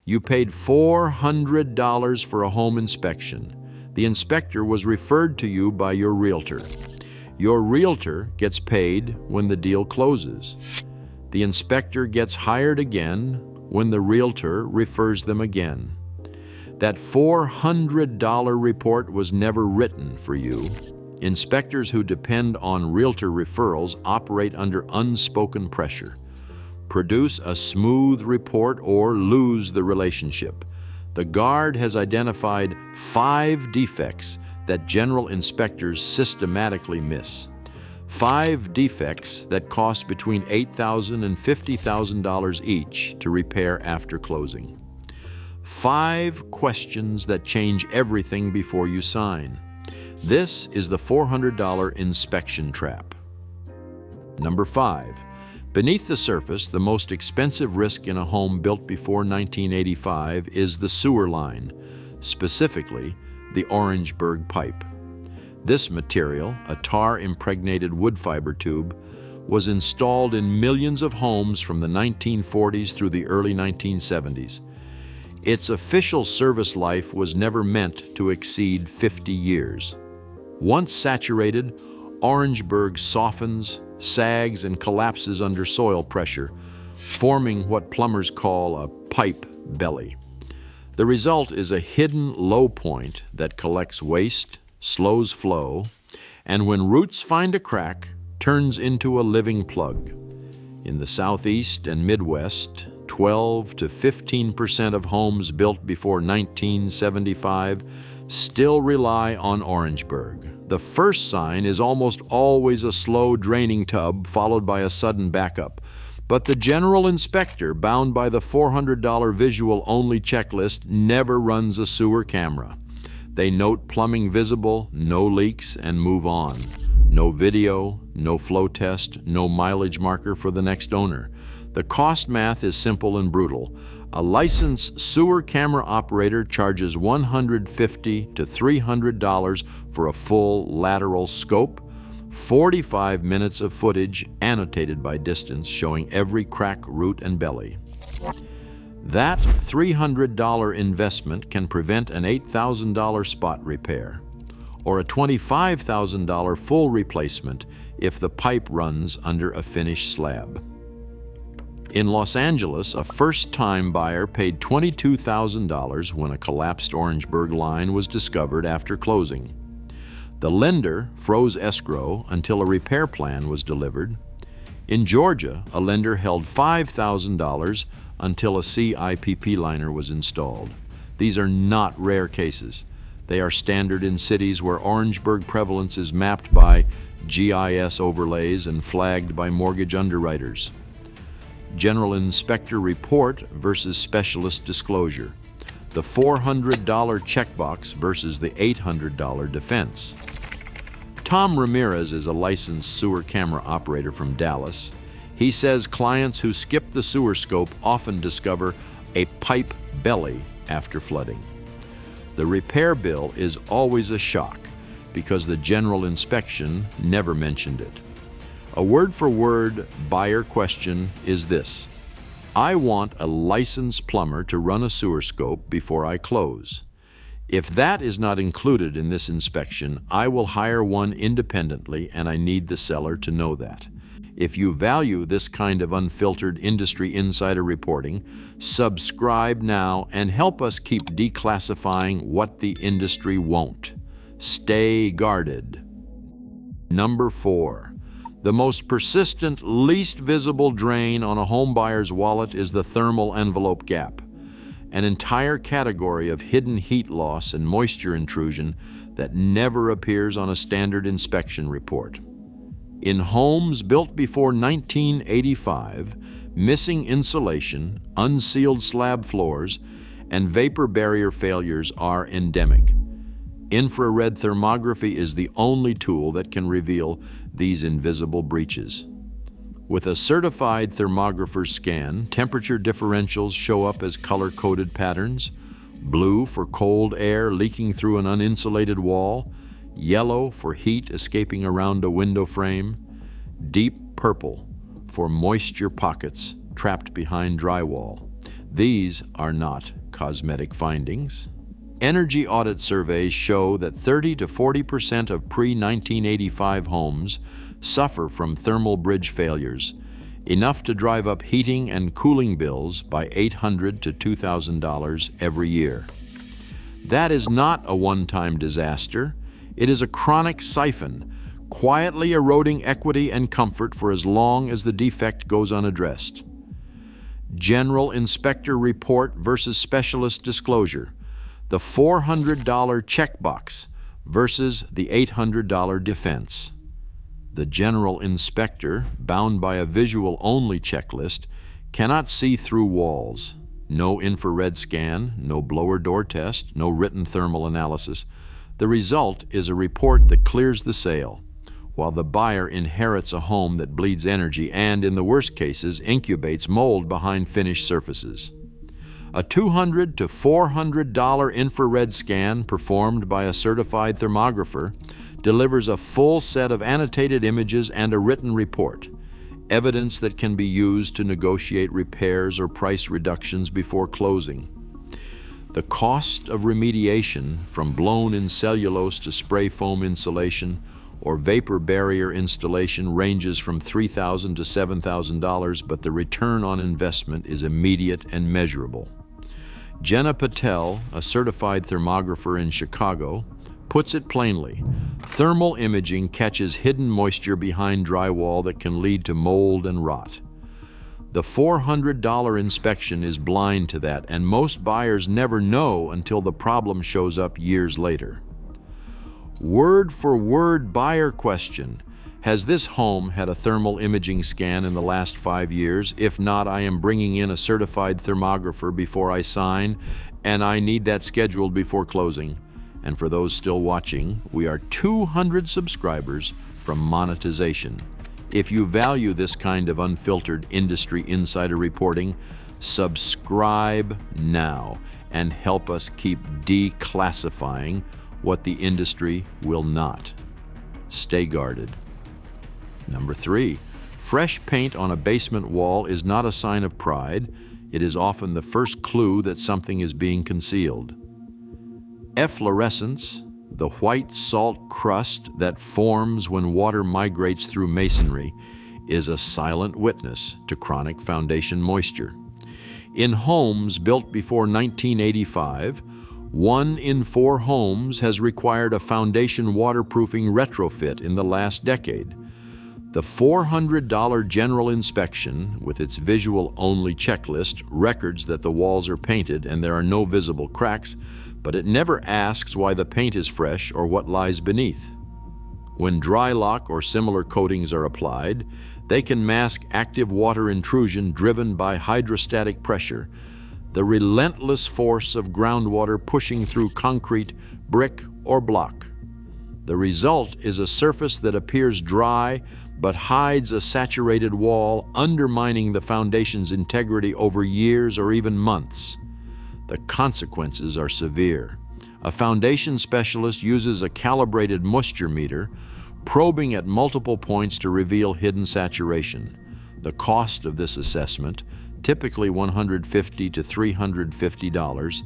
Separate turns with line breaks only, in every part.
You paid $400 for a home inspection. The inspector was referred to you by your realtor. Your realtor gets paid when the deal closes. The inspector gets hired again when the realtor refers them again. That $400 report was never written for you. Inspectors who depend on realtor referrals operate under unspoken pressure. Produce a smooth report or lose the relationship. The guard has identified 5 defects that general inspectors systematically miss. 5 defects that cost between $8,000 and $50,000 each to repair after closing. 5 questions that change everything before you sign. This is the $400 inspection trap. Number 5. Beneath the surface, the most expensive risk in a home built before 1985 is the sewer line, specifically the Orangeburg pipe. This material, a tar-impregnated wood fiber tube, was installed in millions of homes from the 1940s through the early 1970s. Its official service life was never meant to exceed 50 years. Once saturated, Orangeburg softens, sags, and collapses under soil pressure, forming what plumbers call a pipe belly. The result is a hidden low point that collects waste, slows flow, and when roots find a crack, turns into a living plug. In the Southeast and Midwest, 12 to 15% of homes built before 1975 still rely on Orangeburg. The first sign is almost always a slow draining tub followed by a sudden backup. But the general inspector, bound by the $400 visual-only checklist, never runs a sewer camera. They note plumbing visible, no leaks, and move on. No video, no flow test, no mileage marker for the next owner. The cost math is simple and brutal. A licensed sewer camera operator charges $150 to $300 for a full lateral scope, 45 minutes of footage annotated by distance showing every crack, root, and belly. That $300 investment can prevent an $8,000 spot repair or a $25,000 full replacement if the pipe runs under a finished slab. In Los Angeles, a first-time buyer paid $22,000 when a collapsed Orangeburg line was discovered after closing. The lender froze escrow until a repair plan was delivered. In Georgia, a lender held $5,000 until a CIPP liner was installed. These are not rare cases. They are standard in cities where Orangeburg prevalence is mapped by GIS overlays and flagged by mortgage underwriters. General Inspector Report versus Specialist Disclosure. The $400 checkbox versus the $800 defense. Tom Ramirez is a licensed sewer camera operator from Dallas. He says clients who skip the sewer scope often discover a pipe belly after flooding. The repair bill is always a shock because the general inspection never mentioned it. A word-for-word buyer question is this: I want a licensed plumber to run a sewer scope before I close. If that is not included in this inspection, I will hire one independently, and I need the seller to know that. If you value this kind of unfiltered industry insider reporting, subscribe now and help us keep declassifying what the industry won't. Stay guarded. Number 4. The most persistent, least visible drain on a home buyer's wallet is the thermal envelope gap, an entire category of hidden heat loss and moisture intrusion that never appears on a standard inspection report. In homes built before 1985, missing insulation, unsealed slab floors, and vapor barrier failures are endemic. Infrared thermography is the only tool that can reveal these invisible breaches. With a certified thermographer's scan, temperature differentials show up as color-coded patterns: blue for cold air leaking through an uninsulated wall, yellow for heat escaping around a window frame, deep purple for moisture pockets trapped behind drywall. These are not cosmetic findings. Energy audit surveys show that 30 to 40% of pre-1985 homes suffer from thermal bridge failures, enough to drive up heating and cooling bills by $800 to $2,000 every year. That is not a one-time disaster. It is a chronic siphon, quietly eroding equity and comfort for as long as the defect goes unaddressed. General Inspector Report versus Specialist Disclosure. The $400 checkbox versus the $800 defense. The general inspector, bound by a visual-only checklist, cannot see through walls. No infrared scan, no blower door test, no written thermal analysis. The result is a report that clears the sale, while the buyer inherits a home that bleeds energy and, in the worst cases, incubates mold behind finished surfaces. A $200 to $400 infrared scan performed by a certified thermographer delivers a full set of annotated images and a written report, evidence that can be used to negotiate repairs or price reductions before closing. The cost of remediation, from blown-in cellulose to spray foam insulation or vapor barrier installation, ranges from $3,000 to $7,000, but the return on investment is immediate and measurable. Jenna Patel, a certified thermographer in Chicago, puts it plainly: thermal imaging catches hidden moisture behind drywall that can lead to mold and rot. The $400 inspection is blind to that, and most buyers never know until the problem shows up years later. Word-for-word buyer question: has this home had a thermal imaging scan in the last 5 years? If not, I am bringing in a certified thermographer before I sign, and I need that scheduled before closing. And for those still watching, we are 200 subscribers from monetization. If you value this kind of unfiltered industry insider reporting, subscribe now and help us keep declassifying what the industry will not. Stay guarded. Number 3, fresh paint on a basement wall is not a sign of pride. It is often the first clue that something is being concealed. Efflorescence, the white salt crust that forms when water migrates through masonry, is a silent witness to chronic foundation moisture. In homes built before 1985, 1 in 4 homes has required a foundation waterproofing retrofit in the last decade. The $400 general inspection, with its visual-only checklist, records that the walls are painted and there are no visible cracks, but it never asks why the paint is fresh or what lies beneath. When dry lock or similar coatings are applied, they can mask active water intrusion driven by hydrostatic pressure, the relentless force of groundwater pushing through concrete, brick, or block. The result is a surface that appears dry but hides a saturated wall, undermining the foundation's integrity over years or even months. The consequences are severe. A foundation specialist uses a calibrated moisture meter, probing at multiple points to reveal hidden saturation. The cost of this assessment, typically $150 to $350,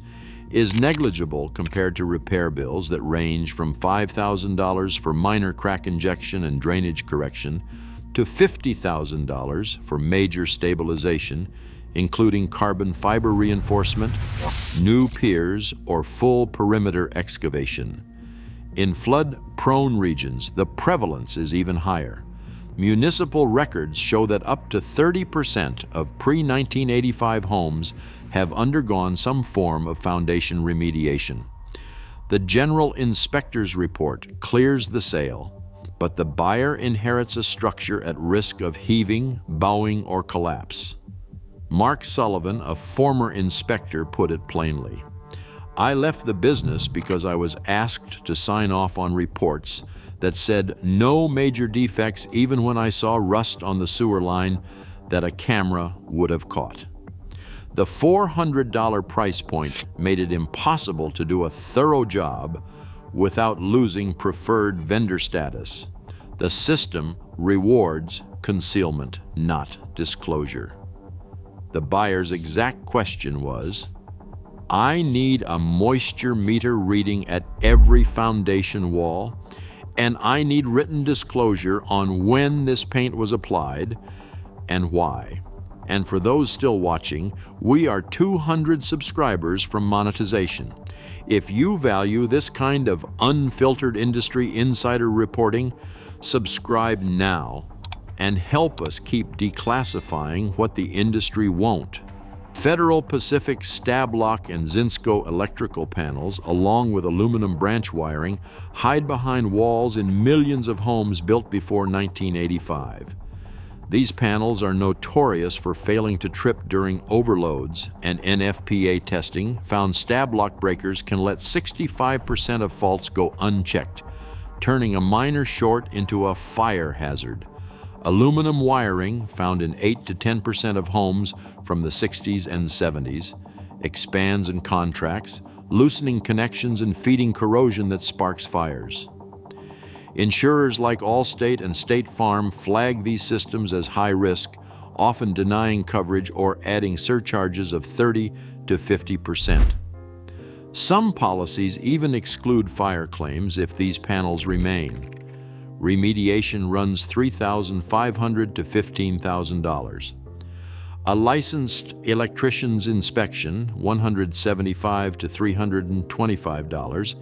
is negligible compared to repair bills that range from $5,000 for minor crack injection and drainage correction to $50,000 for major stabilization, including carbon fiber reinforcement, new piers, or full perimeter excavation. In flood-prone regions, the prevalence is even higher. Municipal records show that up to 30% of pre-1985 homes have undergone some form of foundation remediation. The General Inspector's report clears the sale, but the buyer inherits a structure at risk of heaving, bowing, or collapse. Mark Sullivan, a former inspector, put it plainly: "I left the business because I was asked to sign off on reports that said no major defects, even when I saw rust on the sewer line that a camera would have caught." The $400 price point made it impossible to do a thorough job without losing preferred vendor status. The system rewards concealment, not disclosure. The buyer's exact question was, "I need a moisture meter reading at every foundation wall, and I need written disclosure on when this paint was applied and why." And for those still watching, we are 200 subscribers from monetization. If you value this kind of unfiltered industry insider reporting, subscribe now and help us keep declassifying what the industry won't. Federal Pacific stab lock and Zinsco electrical panels, along with aluminum branch wiring, hide behind walls in millions of homes built before 1985. These panels are notorious for failing to trip during overloads, and NFPA testing found stab lock breakers can let 65% of faults go unchecked, turning a minor short into a fire hazard. Aluminum wiring, found in 8 to 10% of homes from the 60s and 70s, expands and contracts, loosening connections and feeding corrosion that sparks fires. Insurers like Allstate and State Farm flag these systems as high risk, often denying coverage or adding surcharges of 30 to 50%. Some policies even exclude fire claims if these panels remain. Remediation runs $3,500 to $15,000. A licensed electrician's inspection, $175 to $325,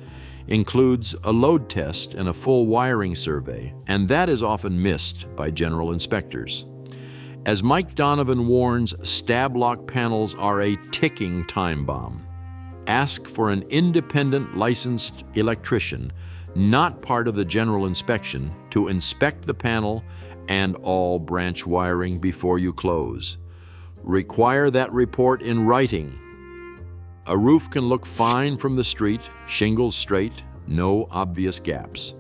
includes a load test and a full wiring survey, and that is often missed by general inspectors. As Mike Donovan warns, stab lock panels are a ticking time bomb. Ask for an independent licensed electrician, not part of the general inspection, to inspect the panel and all branch wiring before you close. Require that report in writing. A roof can look fine from the street, shingles straight, no obvious gaps.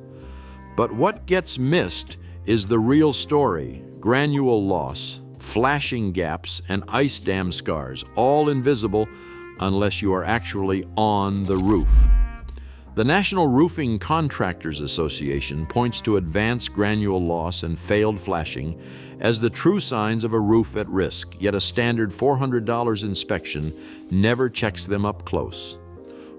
But what gets missed is the real story: granule loss, flashing gaps, and ice dam scars, all invisible unless you are actually on the roof. The National Roofing Contractors Association points to advanced granule loss and failed flashing as the true signs of a roof at risk, yet a standard $400 inspection never checks them up close.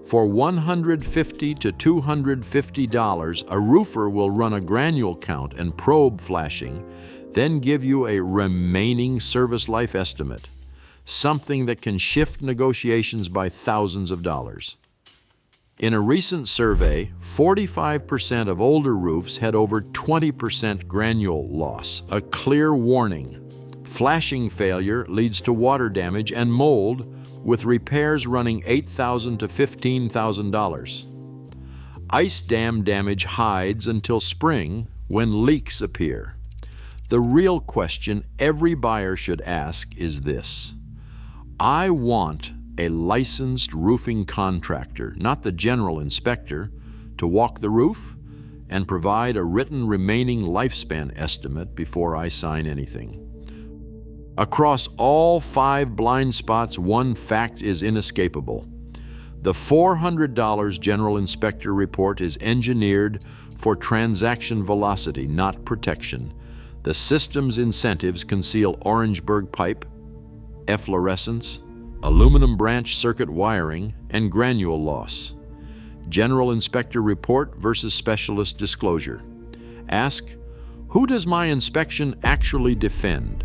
For $150 to $250, a roofer will run a granule count and probe flashing, then give you a remaining service life estimate, something that can shift negotiations by thousands of dollars. In a recent survey, 45% of older roofs had over 20% granule loss, a clear warning. Flashing failure leads to water damage and mold, with repairs running $8,000 to $15,000. Ice dam damage hides until spring when leaks appear. The real question every buyer should ask is this: I want a licensed roofing contractor, not the general inspector, to walk the roof and provide a written remaining lifespan estimate before I sign anything. Across all 5 blind spots, one fact is inescapable. The $400 general inspector report is engineered for transaction velocity, not protection. The system's incentives conceal Orangeburg pipe, efflorescence, aluminum branch circuit wiring, and granule loss. General inspector report versus specialist disclosure. Ask, who does my inspection actually defend?